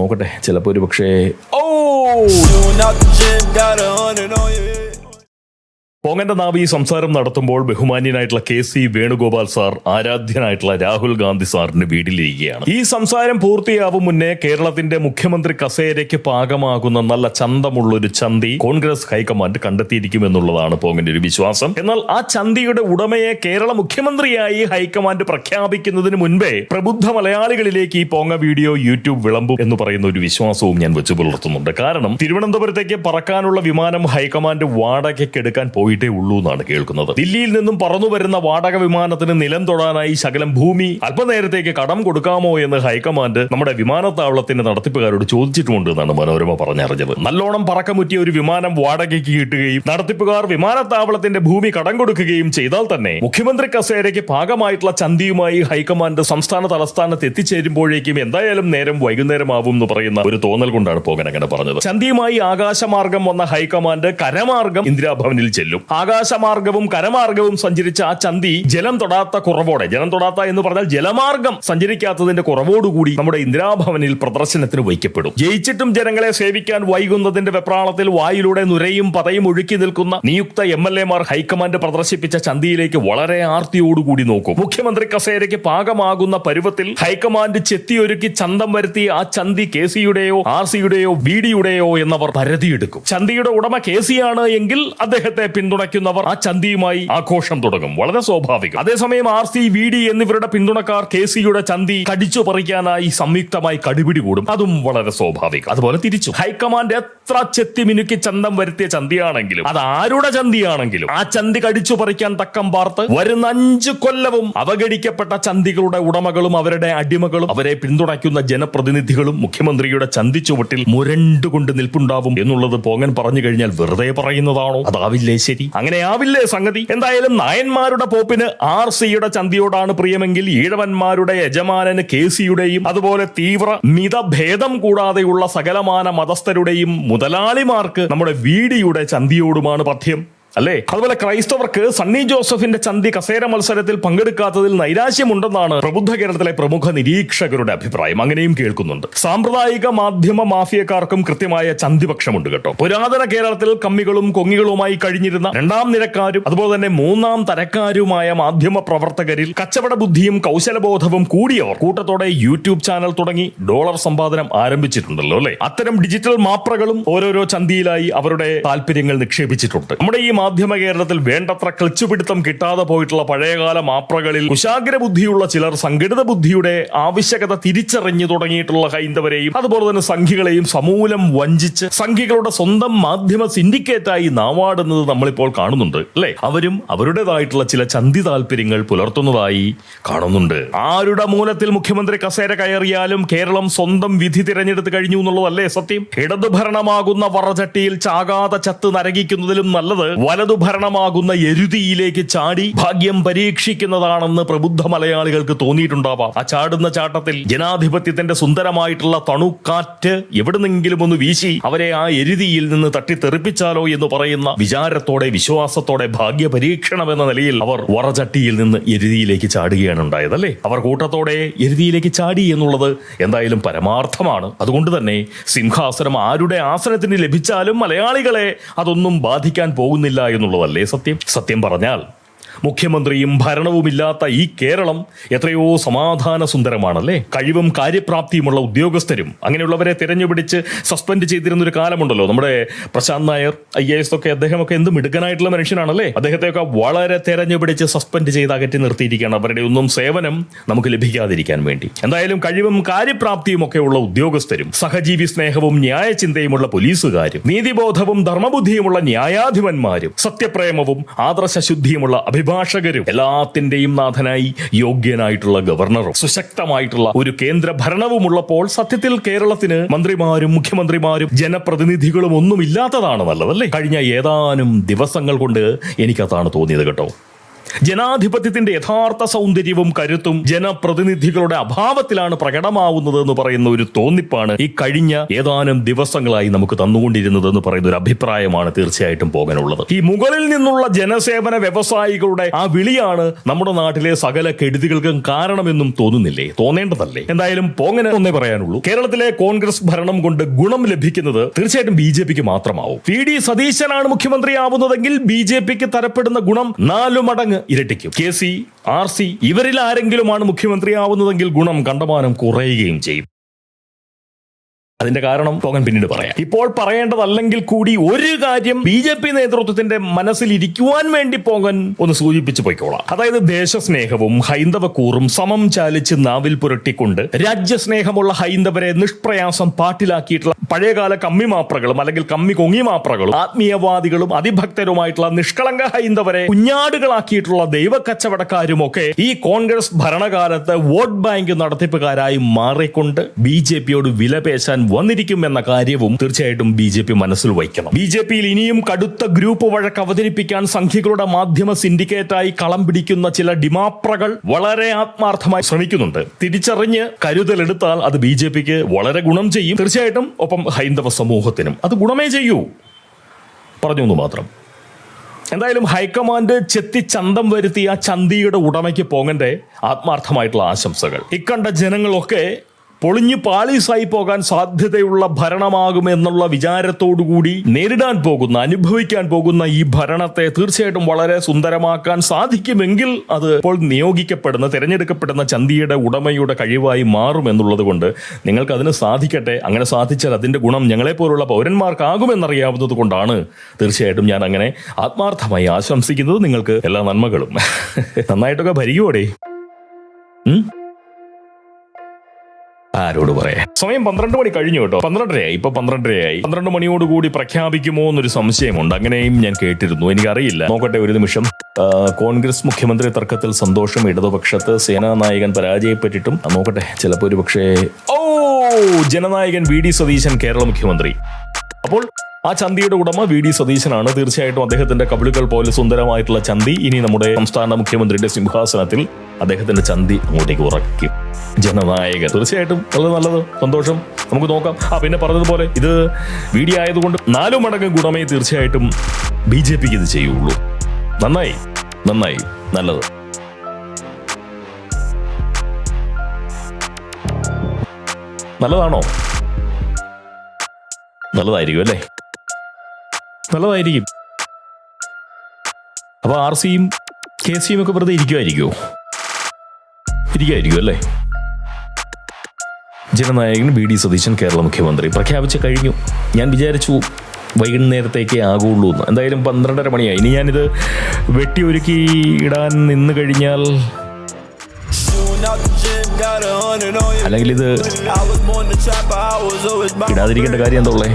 നോക്കട്ടെ, ചിലപ്പോൾ ഒരു പക്ഷേ പോങ്ങന്റെ നാവ് ഈ സംസാരം നടത്തുമ്പോൾ ബഹുമാന്യനായിട്ടുള്ള KC വേണുഗോപാൽ സാർ ആരാധ്യനായിട്ടുള്ള രാഹുൽ ഗാന്ധി സാറിന്റെ വീട്ടിലിരിക്കുകയാണ്. ഈ സംസാരം പൂർത്തിയാവും മുന്നേ കേരളത്തിന്റെ മുഖ്യമന്ത്രി കസേരയ്ക്ക് പാകമാകുന്ന നല്ല ചന്തമുള്ളൊരു ചന്തി കോൺഗ്രസ് ഹൈക്കമാൻഡ് കണ്ടെത്തിയിരിക്കുമെന്നുള്ളതാണ് പോങ്ങന്റെ ഒരു വിശ്വാസം. എന്നാൽ ആ ചന്തിയുടെ ഉടമയെ കേരള മുഖ്യമന്ത്രിയായി ഹൈക്കമാൻഡ് പ്രഖ്യാപിക്കുന്നതിന് മുൻപേ പ്രബുദ്ധ മലയാളികളിലേക്ക് ഈ പോങ്ങ വീഡിയോ യൂട്യൂബ് വിളമ്പും എന്ന് പറയുന്ന ഒരു വിശ്വാസവും ഞാൻ വെച്ചു പുലർത്തുന്നുണ്ട്. കാരണം തിരുവനന്തപുരത്തേക്ക് പറക്കാനുള്ള വിമാനം ഹൈക്കമാൻഡ് വാടകയ്ക്ക് എടുക്കാൻ പോയിട്ടേ ഉള്ളൂ എന്നാണ് കേൾക്കുന്നത്. ദില്ലിയിൽ നിന്നും പറന്നു വരുന്ന വാടക വിമാനത്തിന് നിലം തൊടാനായി ശകലം ഭൂമി അല്പനേരത്തേക്ക് കടം കൊടുക്കാമോ എന്ന് ഹൈക്കമാൻഡ് നമ്മുടെ വിമാനത്താവളത്തിന്റെ നടത്തിപ്പുകാരോട് ചോദിച്ചിട്ടുമുണ്ട് എന്നാണ് മനോരമ പറഞ്ഞറിഞ്ഞത്. നല്ലോണം പറക്കമുറ്റിയ ഒരു വിമാനം വാടകയ്ക്ക് കിട്ടുകയും നടത്തിപ്പുകാർ വിമാനത്താവളത്തിന്റെ ഭൂമി കടം കൊടുക്കുകയും ചെയ്താൽ തന്നെ മുഖ്യമന്ത്രി കസേരയ്ക്ക് പാകമായിട്ടുള്ള ചന്തിയുമായി ഹൈക്കമാൻഡ് സംസ്ഥാന തലസ്ഥാനത്ത് എത്തിച്ചേരുമ്പോഴേക്കും എന്തായാലും നേരം വൈകുന്നേരമാവും എന്ന് പറയുന്ന ഒരു തോന്നൽ കൊണ്ടാണ് പോകൻ അങ്ങനെ പറഞ്ഞത്. ചന്തിയുമായി ആകാശമാർഗം വന്ന ഹൈക്കമാൻഡ് കരമാർഗം ഇന്ദിരാഭവനിൽ ചെല്ലും. ആകാശമാർഗവും കരമാർഗവും സഞ്ചരിച്ച ആ ചന്തി ജലം തൊടാത്ത കുറവോടെ, ജലം തൊടാത്ത എന്ന് പറഞ്ഞാൽ ജലമാർഗം സഞ്ചരിക്കാത്തതിന്റെ കുറവോടുകൂടി നമ്മുടെ ഇന്ദിരാഭവനിൽ പ്രദർശനത്തിന് വയ്ക്കപ്പെടും. ജയിച്ചിട്ടും ജനങ്ങളെ സേവിക്കാൻ വൈകുന്നതിന്റെ വെപ്രാളത്തിൽ വായിലൂടെ നുരയും പതയും ഒഴുക്കി നിൽക്കുന്ന നിയുക്ത MLA-മാർ ഹൈക്കമാൻഡ് പ്രദർശിപ്പിച്ച ചന്തിയിലേക്ക് വളരെ ആർത്തിയോടുകൂടി നോക്കും. മുഖ്യമന്ത്രി കസേരയ്ക്ക് പാകമാകുന്ന പരുവത്തിൽ ഹൈക്കമാൻഡ് ചെത്തിയൊരുക്കി ചന്തം വരുത്തി ആ ചന്തി KC-യുടെയോ RC-യുടെയോ BD-യുടെയോ എന്നവർ പരതിയെടുക്കും. ചന്തിയുടെ ഉടമ KC-യാണ് എങ്കിൽ അദ്ദേഹത്തെ പിന്തുണയ്ക്കുന്നവർ ആ ചന്തിയുമായി ആഘോഷം തുടങ്ങും. വളരെ സ്വാഭാവികം. അതേസമയം RC, VD എന്നിവരുടെ പിന്തുണക്കാർ KC-യുടെ ചന്തി കടിച്ചു പറിക്കാനായി സംയുക്തമായി കടിപിടി കൂടും. അതും വളരെ സ്വാഭാവികം. അതുപോലെ തിരിച്ചു ഹൈക്കമാൻഡ് എത്ര ചെത്തി മിനുക്കി ചന്തം വരുത്തിയ ചന്തിയാണെങ്കിലും അത് ആരുടെ ചന്തിയാണെങ്കിലും ആ ചന്തി കടിച്ചു പറിക്കാൻ തക്കം പാർത്ത് വരുന്ന 5 കൊല്ലവും അവഗണിക്കപ്പെട്ട ചന്തികളുടെ ഉടമകളും അവരുടെ അടിമകളും അവരെ പിന്തുണയ്ക്കുന്ന ജനപ്രതിനിധികളും മുഖ്യമന്ത്രിയുടെ ചന്തി ചുവട്ടിൽ മുരണ്ടുകൊണ്ട് നിൽപ്പുണ്ടാവും എന്നുള്ളത് പോങ്ങൻ പറഞ്ഞു കഴിഞ്ഞാൽ വെറുതെ പറയുന്നതാണോ? അതാവില്ലേ ശരി? അങ്ങനെയാവില്ലേ സംഗതി? എന്തായാലും നായന്മാരുടെ പോപ്പിന് RC-യുടെ ചന്തിയോടാണ് പ്രിയമെങ്കിൽ ഈഴവന്മാരുടെ യജമാനന് KC-യുടെയും അതുപോലെ തീവ്ര മിതഭേദം കൂടാതെയുള്ള സകലമാന മതസ്ഥരുടെയും മുതലാളിമാർക്ക് നമ്മുടെ VD-യുടെ ചന്തിയോടുമാണ് പഥ്യം. അല്ലേ? അതുപോലെ ക്രൈസ്തവർക്ക് സണ്ണി ജോസഫിന്റെ ചന്തി കസേര മത്സരത്തിൽ പങ്കെടുക്കാത്തതിൽ നൈരാശ്യമുണ്ടെന്നാണ് പ്രബുദ്ധ കേരളത്തിലെ പ്രമുഖ നിരീക്ഷകരുടെ അഭിപ്രായം. അങ്ങനെയും കേൾക്കുന്നുണ്ട്. സാമ്പ്രദായിക മാധ്യമ മാഫിയക്കാർക്കും കൃത്യമായ ചന്തിപക്ഷമുണ്ട് കേട്ടോ. പുരാതന കേരളത്തിൽ കമ്മികളും കൊങ്ങികളുമായി കഴിഞ്ഞിരുന്ന 2ാം നിരക്കാരും അതുപോലെ തന്നെ 3ാം തരക്കാരുമായ മാധ്യമ പ്രവർത്തകരിൽ കച്ചവട ബുദ്ധിയും കൗശലബോധവും കൂടിയവർ കൂട്ടത്തോടെ യൂട്യൂബ് ചാനൽ തുടങ്ങി ഡോളർ സമ്പാദനം ആരംഭിച്ചിട്ടുണ്ടല്ലോ അല്ലെ? അത്തരം ഡിജിറ്റൽ മാപ്രകളും ഓരോരോ ചന്തിയിലായി അവരുടെ താല്പര്യങ്ങൾ നിക്ഷേപിച്ചിട്ടുണ്ട്. നമ്മുടെ ഈ മാധ്യമ കേരളത്തിൽ വേണ്ടത്ര ക്ലച്ചുപിടുത്തം കിട്ടാതെ പോയിട്ടുള്ള പഴയകാല മാപ്രകളിൽ കുശാഗ്ര ബുദ്ധിയുള്ള ചിലർ സംഘടിത ബുദ്ധിയുടെ ആവശ്യകത തിരിച്ചറിഞ്ഞു തുടങ്ങിയിട്ടുള്ള ഹൈന്ദവരെയും അതുപോലെ തന്നെ സംഘികളെയും സമൂലം വഞ്ചിച്ച് സംഘികളുടെ സ്വന്തം മാധ്യമ സിൻഡിക്കേറ്റായി നാവാടുന്നത് നമ്മളിപ്പോൾ കാണുന്നുണ്ട് അല്ലെ? അവരും അവരുടേതായിട്ടുള്ള ചില ചന്തി താല്പര്യങ്ങൾ പുലർത്തുന്നതായി കാണുന്നുണ്ട്. ആരുടെ മൂലത്തിൽ മുഖ്യമന്ത്രി കസേര കയറിയാലും കേരളം സ്വന്തം വിധി തിരഞ്ഞെടുത്ത് കഴിഞ്ഞു എന്നുള്ളതല്ലേ സത്യം? ഇടതുഭരണമാകുന്ന വറചട്ടിയിൽ ചാകാതെ ചത്ത് നരകിക്കുന്നതിലും നല്ലത് വലതുഭരണമാകുന്ന എരുതിയിലേക്ക് ചാടി ഭാഗ്യം പരീക്ഷിക്കുന്നതാണെന്ന് പ്രബുദ്ധ മലയാളികൾക്ക് തോന്നിയിട്ടുണ്ടാവാം. ആ ചാടുന്ന ചാട്ടത്തിൽ ജനാധിപത്യത്തിന്റെ സുന്ദരമായിട്ടുള്ള തണുക്കാറ്റ് എവിടുന്നെങ്കിലും ഒന്ന് വീശി അവരെ ആ എരുതിയിൽ നിന്ന് തട്ടിത്തെറിപ്പിച്ചാലോ എന്ന് പറയുന്ന വിചാരത്തോടെ വിശ്വാസത്തോടെ ഭാഗ്യ പരീക്ഷണം എന്ന നിലയിൽ അവർ വറചട്ടിയിൽ നിന്ന് എരുതിയിലേക്ക് ചാടുകയാണ് ഉണ്ടായതല്ലേ? അവർ കൂട്ടത്തോടെ എരുതിയിലേക്ക് ചാടി എന്നുള്ളത് എന്തായാലും പരമാർത്ഥമാണ്. അതുകൊണ്ട് തന്നെ സിംഹാസനം ആരുടെ ആസനത്തിന് ലഭിച്ചാലും മലയാളികളെ അതൊന്നും ബാധിക്കാൻ പോകുന്നില്ല എന്നുള്ളതല്ലേ സത്യം? സത്യം പറഞ്ഞാൽ മുഖ്യമന്ത്രിയും ഭരണവുമില്ലാത്ത ഈ കേരളം എത്രയോ സമാധാന സുന്ദരമാണല്ലേ? കഴിവും കാര്യപ്രാപ്തിയുമുള്ള ഉദ്യോഗസ്ഥരും അങ്ങനെയുള്ളവരെ തിരഞ്ഞുപിടിച്ച് സസ്പെൻഡ് ചെയ്തിരുന്ന ഒരു കാലമുണ്ടല്ലോ. നമ്മുടെ പ്രശാന്ത് നായർ IAS ഒക്കെ, അദ്ദേഹമൊക്കെ എന്ത് മിടുക്കനായിട്ടുള്ള മനുഷ്യനാണല്ലേ? അദ്ദേഹത്തെയൊക്കെ വളരെ തിരഞ്ഞുപിടിച്ച് സസ്പെൻഡ് ചെയ്ത് അകറ്റി നിർത്തിയിരിക്കുകയാണ് അവരുടെ ഒന്നും സേവനം നമുക്ക് ലഭിക്കാതിരിക്കാൻ വേണ്ടി. എന്തായാലും കഴിവും കാര്യപ്രാപ്തിയും ഒക്കെ ഉള്ള ഉദ്യോഗസ്ഥരും സഹജീവി സ്നേഹവും ന്യായചിന്തയുമുള്ള പോലീസുകാരും നീതിബോധവും ധർമ്മബുദ്ധിയുമുള്ള ന്യായാധിപന്മാരും സത്യപ്രേമവും ആദർശശുദ്ധിയുമുള്ള അഭിഭാഷകരും എല്ലാത്തിന്റെയും നാഥനായി യോഗ്യനായിട്ടുള്ള ഗവർണറും സുശക്തമായിട്ടുള്ള ഒരു കേന്ദ്ര ഭരണവുമുള്ളപ്പോൾ സത്യത്തിൽ കേരളത്തിന് മന്ത്രിമാരും മുഖ്യമന്ത്രിമാരും ജനപ്രതിനിധികളും ഒന്നും ഇല്ലാത്തതാണ് നല്ലതല്ലേ? കഴിഞ്ഞ ഏതാനും ദിവസങ്ങൾ കൊണ്ട് എനിക്കതാണ് തോന്നിയത് കേട്ടോ. ജനാധിപത്യത്തിന്റെ യഥാർത്ഥ സൗന്ദര്യവും കരുത്തും ജനപ്രതിനിധികളുടെ അഭാവത്തിലാണ് പ്രകടമാവുന്നത് എന്ന് പറയുന്ന ഒരു തോന്നിപ്പാണ് ഈ കഴിഞ്ഞ ഏതാനും ദിവസങ്ങളായി നമുക്ക് തന്നുകൊണ്ടിരുന്നത് എന്ന് പറയുന്ന ഒരു അഭിപ്രായമാണ് തീർച്ചയായിട്ടും പോകാനുള്ളത്. ഈ മുകളിൽ നിന്നുള്ള ജനസേവന വ്യവസായികളുടെ ആ വിളിയാണ് നമ്മുടെ നാട്ടിലെ സകല കെടുതികൾക്കും കാരണമെന്നും തോന്നുന്നില്ലേ? തോന്നേണ്ടതല്ലേ? എന്തായാലും പോങ്ങനെ ഒന്നേ പറയാനുള്ളൂ, കേരളത്തിലെ കോൺഗ്രസ് ഭരണം കൊണ്ട് ഗുണം ലഭിക്കുന്നത് തീർച്ചയായിട്ടും BJPക്ക് മാത്രമാവും. VD സതീശനാണ് മുഖ്യമന്ത്രിയാവുന്നതെങ്കിൽ BJPക്ക് തരപ്പെടുന്ന ഗുണം 4 മടങ്ങ് ഇരട്ടിക്കും. KC, RC ഇവരിൽ ആരെങ്കിലുമാണ് മുഖ്യമന്ത്രിയാവുന്നതെങ്കിൽ ഗുണം കണ്ടമാനം കുറയുകയും ചെയ്യും. അതിന്റെ കാരണം പോകാൻ പിന്നീട് പറയാം. ഇപ്പോൾ പറയേണ്ടതല്ലെങ്കിൽ കൂടി ഒരു കാര്യം BJP നേതൃത്വത്തിന്റെ മനസ്സിൽ ഇരിക്കുവാൻ വേണ്ടി പോകാൻ ഒന്ന് സൂചിപ്പിച്ചു പോയിക്കോളാം. അതായത് ദേശസ്നേഹവും ഹൈന്ദവ കൂറും സമം ചാലിച്ച് നാവിൽ പുരട്ടിക്കൊണ്ട് രാജ്യസ്നേഹമുള്ള ഹൈന്ദവരെ നിഷ്പ്രയാസം പാട്ടിലാക്കിയിട്ടുള്ള പഴയകാല കമ്മിമാപ്രകളും അല്ലെങ്കിൽ കമ്മി കൊങ്ങിമാപ്രകളും ആത്മീയവാദികളും അതിഭക്തരുമായിട്ടുള്ള നിഷ്കളങ്ക ഹൈന്ദവരെ കുഞ്ഞാടുകളാക്കിയിട്ടുള്ള ദൈവക്കച്ചവടക്കാരുമൊക്കെ ഈ കോൺഗ്രസ് ഭരണകാലത്ത് വോട്ട് ബാങ്ക് നടത്തിപ്പുകാരായി മാറിക്കൊണ്ട് BJPയോട് വിലപേശാൻ വന്നിരിക്കും എന്ന കാര്യവും തീർച്ചയായിട്ടും BJP മനസ്സിൽ വയ്ക്കണം. BJPയിൽ ഇനിയും കടുത്ത ഗ്രൂപ്പ് വഴക്ക് അവതരിപ്പിക്കാൻ സംഖ്യകളുടെ മാധ്യമ സിൻഡിക്കേറ്റായി കളം പിടിക്കുന്ന ചില ഡിമാപ്രകൾ വളരെ ആത്മാർത്ഥമായി ശ്രമിക്കുന്നുണ്ട്. തിരിച്ചറിഞ്ഞ് കരുതലെടുത്താൽ അത് BJPക്ക് വളരെ ഗുണം ചെയ്യും. തീർച്ചയായിട്ടും ഒപ്പം ഹൈന്ദവ സമൂഹത്തിനും അത് ഗുണമേ ചെയ്യൂ. പറഞ്ഞു എന്ന് മാത്രം. എന്തായാലും ഹൈക്കമാൻഡ് ചെത്തി ചന്തം വരുത്തിയ ചന്തിയുടെ ഉടമയ്ക്ക് പോകന്റെ ആത്മാർത്ഥമായിട്ടുള്ള ആശംസകൾ. ഇക്കണ്ട ജനങ്ങളൊക്കെ പൊളിഞ്ഞു പാളീസായി പോകാൻ സാധ്യതയുള്ള ഭരണമാകുമെന്നുള്ള വിചാരത്തോടുകൂടി നേരിടാൻ പോകുന്ന, അനുഭവിക്കാൻ പോകുന്ന ഈ ഭരണത്തെ തീർച്ചയായിട്ടും വളരെ സുന്ദരമാക്കാൻ സാധിക്കുമെങ്കിൽ അത് ഇപ്പോൾ നിയോഗിക്കപ്പെടുന്ന, തിരഞ്ഞെടുക്കപ്പെടുന്ന ചന്തിയുടെ ഉടമയുടെ കഴിവായി മാറുമെന്നുള്ളത് കൊണ്ട് നിങ്ങൾക്ക് അതിന് സാധിക്കട്ടെ. അങ്ങനെ സാധിച്ചാൽ അതിന്റെ ഗുണം ഞങ്ങളെപ്പോലുള്ള പൗരന്മാർക്കാകുമെന്നറിയാവുന്നത് കൊണ്ടാണ് തീർച്ചയായിട്ടും ഞാൻ അങ്ങനെ ആത്മാർത്ഥമായി ആശംസിക്കുന്നത്. നിങ്ങൾക്ക് എല്ലാ നന്മകളും. നന്നായിട്ടൊക്കെ ഭരിക്കുവോടെ. ആരോട് പറയാം. സമയം 12 മണി കഴിഞ്ഞു കേട്ടോ. 12:30 ഇപ്പൊ 12:30 12 മണിയോടുകൂടി പ്രഖ്യാപിക്കുമോ എന്നൊരു സംശയമുണ്ട്. അങ്ങനെയും ഞാൻ കേട്ടിരുന്നു, എനിക്കറിയില്ല. നോക്കട്ടെ ഒരു നിമിഷം. കോൺഗ്രസ് മുഖ്യമന്ത്രി തർക്കത്തിൽ സന്തോഷം, ഇടതുപക്ഷത്ത് സേനാനായകൻ പരാജയപ്പെട്ടിട്ടും നോക്കട്ടെ, ചിലപ്പോൾ ഒരു പക്ഷേ ജനനായകൻ VD സതീശൻ കേരള മുഖ്യമന്ത്രി. അപ്പോൾ ആ ചന്തിയുടെ ഉടമ VD സതീശനാണ്. തീർച്ചയായിട്ടും അദ്ദേഹത്തിന്റെ കവിളുകൾ പോലെ സുന്ദരമായിട്ടുള്ള ചന്തി ഇനി നമ്മുടെ സംസ്ഥാന മുഖ്യമന്ത്രിയുടെ സിംഹാസനത്തിൽ അദ്ദേഹത്തിന്റെ ചന്തി അങ്ങോട്ടേക്ക് ഉറക്കും. ജനനായകൻ തീർച്ചയായിട്ടും വളരെ നല്ലത്, സന്തോഷം. നമുക്ക് നോക്കാം. പിന്നെ പറഞ്ഞതുപോലെ ഇത് VD ആയതുകൊണ്ട് 4 മടങ്ങ് ഗുണമേ തീർച്ചയായിട്ടും BJPക്ക് ഇത് ചെയ്യുള്ളൂ. നന്നായി, നല്ലത്. നല്ലതാണോ? നല്ലതായിരിക്കും അല്ലേ? നല്ലതായിരിക്കും. അപ്പൊ RCയും KCയും ഒക്കെ വെറുതെ ഇരിക്കുമായിരിക്കുമോ അല്ലേ? ജനനായകൻ VD സതീശൻ കേരള മുഖ്യമന്ത്രി പ്രഖ്യാപിച്ച് കഴിഞ്ഞു. ഞാൻ വിചാരിച്ചു വൈകുന്നേരത്തേക്കേ ആകുള്ളൂ എന്ന്. എന്തായാലും 12:30 മണിയായി. ഇനി ഞാനിത് വെട്ടി ഒരുക്കി ഇടാൻ നിന്ന് കഴിഞ്ഞാൽ, അല്ലെങ്കിൽ ഇത് ഇടാതിരിക്കേണ്ട കാര്യം എന്താ ഉള്ളേ?